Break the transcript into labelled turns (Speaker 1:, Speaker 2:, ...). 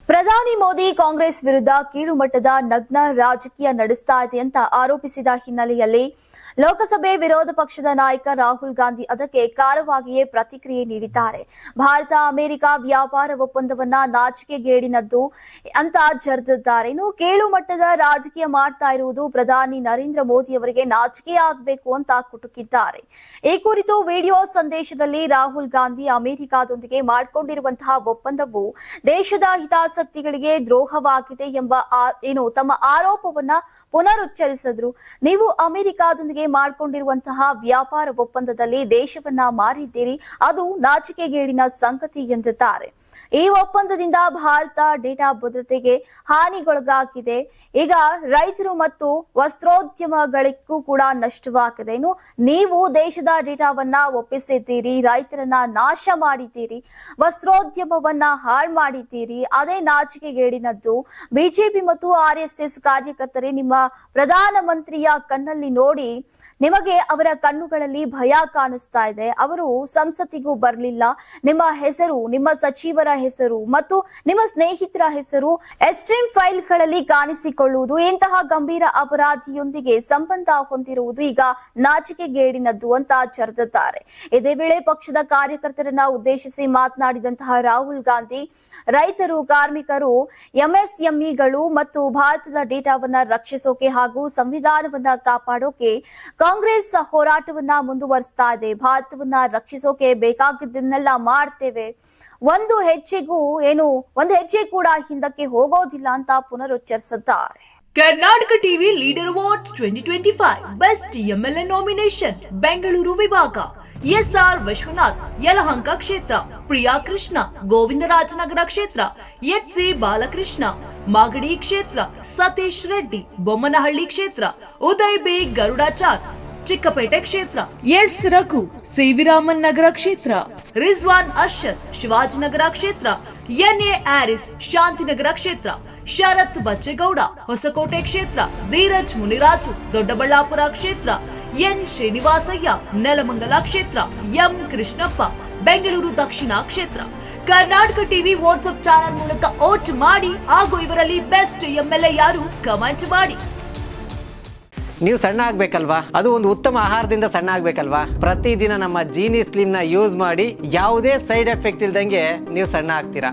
Speaker 1: ಪ್ರಧಾನಿ ಮೋದಿ ಕಾಂಗ್ರೆಸ್ ವಿರುದ್ಧ ಕೀಳುಮಟ್ಟದ ನಗ್ನ ರಾಜಕೀಯ ನಡೆಸ್ತಾ ಇದೆ ಅಂತ ಆರೋಪಿಸಿದ ಹಿನ್ನೆಲೆಯಲ್ಲಿ ಲೋಕಸಭೆ ವಿರೋಧ ಪಕ್ಷದ ನಾಯಕ ರಾಹುಲ್ ಗಾಂಧಿ ಅದಕ್ಕೆ ಖಾರವಾಗಿಯೇ ಪ್ರತಿಕ್ರಿಯೆ ನೀಡಿದ್ದಾರೆ. ಭಾರತ ಅಮೆರಿಕ ವ್ಯಾಪಾರ ಒಪ್ಪಂದವನ್ನ ನಾಚಿಕೆಗೇಡಿನದ್ದು ಅಂತ ಜರಿದಿದ್ದಾರೆ. ಇನ್ನು ಕೀಳುಮಟ್ಟದ ರಾಜಕೀಯ ಮಾಡ್ತಾ ಇರುವುದು ಪ್ರಧಾನಿ ನರೇಂದ್ರ ಮೋದಿ ಅವರಿಗೆ ನಾಚಿಕೆ ಆಗಬೇಕು ಅಂತ ಕುಟುಕಿದ್ದಾರೆ. ಈ ಕುರಿತು ವಿಡಿಯೋ ಸಂದೇಶದಲ್ಲಿ ರಾಹುಲ್ ಗಾಂಧಿ ಅಮೆರಿಕದೊಂದಿಗೆ ಮಾಡಿಕೊಂಡಿರುವಂತಹ ಒಪ್ಪಂದವು ದೇಶದ ಹಿತಾಸಕ್ತಿಗಳಿಗೆ ದ್ರೋಹವಾಗಿದೆ ಎಂಬ ತಮ್ಮ ಆರೋಪವನ್ನ ಪುನರುಚ್ಚರಿಸಿದ್ರು. ನೀವು ಅಮೆರಿಕದೊಂದಿಗೆ ಮಾಡಿಕೊಂಡಿರುವಂತಹ ವ್ಯಾಪಾರ ಒಪ್ಪಂದದಲ್ಲಿ ದೇಶವನ್ನ ಮಾರಿದ್ದೀರಿ, ಅದು ನಾಚಿಕೆಗೇಡಿನ ಸಂಗತಿ ಎಂದಿದ್ದಾರೆ. ಈ ಒಪ್ಪಂದದಿಂದ ಭಾರತ ಡೇಟಾ ಭದ್ರತೆಗೆ ಹಾನಿಗೊಳಗಾಗಿದೆ. ಈಗ ರೈತರು ಮತ್ತು ವಸ್ತ್ರೋದ್ಯಮಗಳಿಗೂ ಕೂಡ ನಷ್ಟವಾಗಿದೆ. ಇನ್ನು ನೀವು ದೇಶದ ಡೇಟಾವನ್ನ ಒಪ್ಪಿಸಿದ್ದೀರಿ, ರೈತರನ್ನ ನಾಶ ಮಾಡಿದ್ದೀರಿ, ವಸ್ತ್ರೋದ್ಯಮವನ್ನ ಹಾಳು ಮಾಡಿದ್ದೀರಿ. ಅದೇ ನಾಚಿಕೆಗೇಡಿನದ್ದು. ಬಿಜೆಪಿ ಮತ್ತು ಆರ್ಎಸ್ಎಸ್ ಕಾರ್ಯಕರ್ತರೇ ನಿಮ್ಮ ಪ್ರಧಾನಮಂತ್ರಿಯ ಕಣ್ಣಲ್ಲಿ ನೋಡಿ ನಿಮಗೆ ಅವರ ಕಣ್ಣುಗಳಲ್ಲಿ ಭಯ ಕಾಣಿಸ್ತಾ ಇದೆ. ಅವರು ಸಂಸತ್ತಿಗೂ ಬರಲಿಲ್ಲ. ನಿಮ್ಮ ಹೆಸರು, ನಿಮ್ಮ ಸಚಿವರ ಹೆಸರು ಮತ್ತು ನಿಮ್ಮ ಸ್ನೇಹಿತರ ಹೆಸರು ಎಕ್ಸ್ಟ್ರೀಮ್ ಫೈಲ್ಗಳಲ್ಲಿ ಕಾಣಿಸಿಕೊಳ್ಳುವುದು, ಇಂತಹ ಗಂಭೀರ ಅಪರಾಧಿಯೊಂದಿಗೆ ಸಂಬಂಧ ಹೊಂದಿರುವುದು ಈಗ ನಾಚಿಕೆಗೇಡಿನದ್ದು ಅಂತ ಚರ್ಚಿದ್ದಾರೆ. ಇದೇ ವೇಳೆ ಪಕ್ಷದ ಕಾರ್ಯಕರ್ತರನ್ನ ಉದ್ದೇಶಿಸಿ ಮಾತನಾಡಿದಂತಹ ರಾಹುಲ್ ಗಾಂಧಿ, ರೈತರು, ಕಾರ್ಮಿಕರು, ಎಂಎಸ್ಎಂಇಗಳು ಮತ್ತು ಭಾರತದ ಡೇಟಾವನ್ನ ರಕ್ಷಿಸೋಕೆ ಹಾಗೂ ಸಂವಿಧಾನವನ್ನ ಕಾಪಾಡೋಕೆ ಕಾಂಗ್ರೆಸ್ ಹೋರಾಟವನ್ನ ಮುಂದುವರಿಸ್ತಾ ಇದೆ. ಭಾರತವನ್ನ ರಕ್ಷಿಸೋಕೆ ಬೇಕಾಗಿದ್ದನ್ನೆಲ್ಲ ಮಾಡ್ತೇವೆ. ಒಂದು ಹೆಜ್ಜೆ ಕೂಡ ಹಿಂದಕ್ಕೆ ಹೋಗೋದಿಲ್ಲ ಅಂತ ಪುನರುಚ್ಚರಿಸಿದ್ದಾರೆ.
Speaker 2: Karnataka TV leader awards 2025 best MLA nomination Bengaluru ವಿಭಾಗ ಎಸ್ಆರ್ ವಿಶ್ವನಾಥ್ ಯಲಹಂಕ ಕ್ಷೇತ್ರ, ಪ್ರಿಯಾ ಕೃಷ್ಣ ಗೋವಿಂದರಾಜನಗರ ಕ್ಷೇತ್ರ, ಎಚ್ಸಿ ಬಾಲಕೃಷ್ಣ ಮಾಗಡಿ ಕ್ಷೇತ್ರ, ಸತೀಶ್ ರೆಡ್ಡಿ ಬೊಮ್ಮನಹಳ್ಳಿ ಕ್ಷೇತ್ರ, ಉದಯ್ ಬಿ ಗರುಡಾಚಾರ್ ಚಿಕ್ಕಪೇಟೆ ಕ್ಷೇತ್ರ, ಎಸ್ ರಘು ಸಿವಿರಾಮನ್ ನಗರ ಕ್ಷೇತ್ರ, ರಿಜ್ವಾನ್ ಅರ್ಷದ್ ಶಿವಾಜಿನಗರ ಕ್ಷೇತ್ರ, ಎನ್ಎ ಆರಿಸ್ ಶಾಂತಿನಗರ ಕ್ಷೇತ್ರ, ಶರತ್ ಬಚ್ಚೇಗೌಡ ಹೊಸಕೋಟೆ ಕ್ಷೇತ್ರ, ಧೀರಜ್ ಮುನಿರಾಜು ದೊಡ್ಡಬಳ್ಳಾಪುರ ಕ್ಷೇತ್ರ, ಎನ್ ಶ್ರೀನಿವಾಸಯ್ಯ ನೆಲಮಂಗಲ ಕ್ಷೇತ್ರ, ಎಂ ಕೃಷ್ಣಪ್ಪ ಬೆಂಗಳೂರು ದಕ್ಷಿಣ ಕ್ಷೇತ್ರ. ಕರ್ನಾಟಕ ಟಿವಿ ವಾಟ್ಸ್ಆಪ್ ಚಾನೆಲ್ ಮೂಲಕ ವೋಟ್ ಮಾಡಿ ಹಾಗೂ ಇವರಲ್ಲಿ ಬೆಸ್ಟ್ ಎಂಎಲ್ಎ ಯಾರು ಕಮೆಂಟ್ ಮಾಡಿ.
Speaker 3: ನೀವು ಸಣ್ಣ ಆಗ್ಬೇಕಲ್ವಾ? ಅದು ಒಂದು ಉತ್ತಮ ಆಹಾರದಿಂದ ಸಣ್ಣ ಆಗ್ಬೇಕಲ್ವಾ? ಪ್ರತಿದಿನ ನಮ್ಮ ಜೀನಿ ಸ್ಲಿಮ್ ನ ಯೂಸ್ ಮಾಡಿ ಯಾವುದೇ ಸೈಡ್ ಎಫೆಕ್ಟ್ ಇಲ್ದಂಗೆ ನೀವು ಸಣ್ಣ ಆಗ್ತೀರಾ.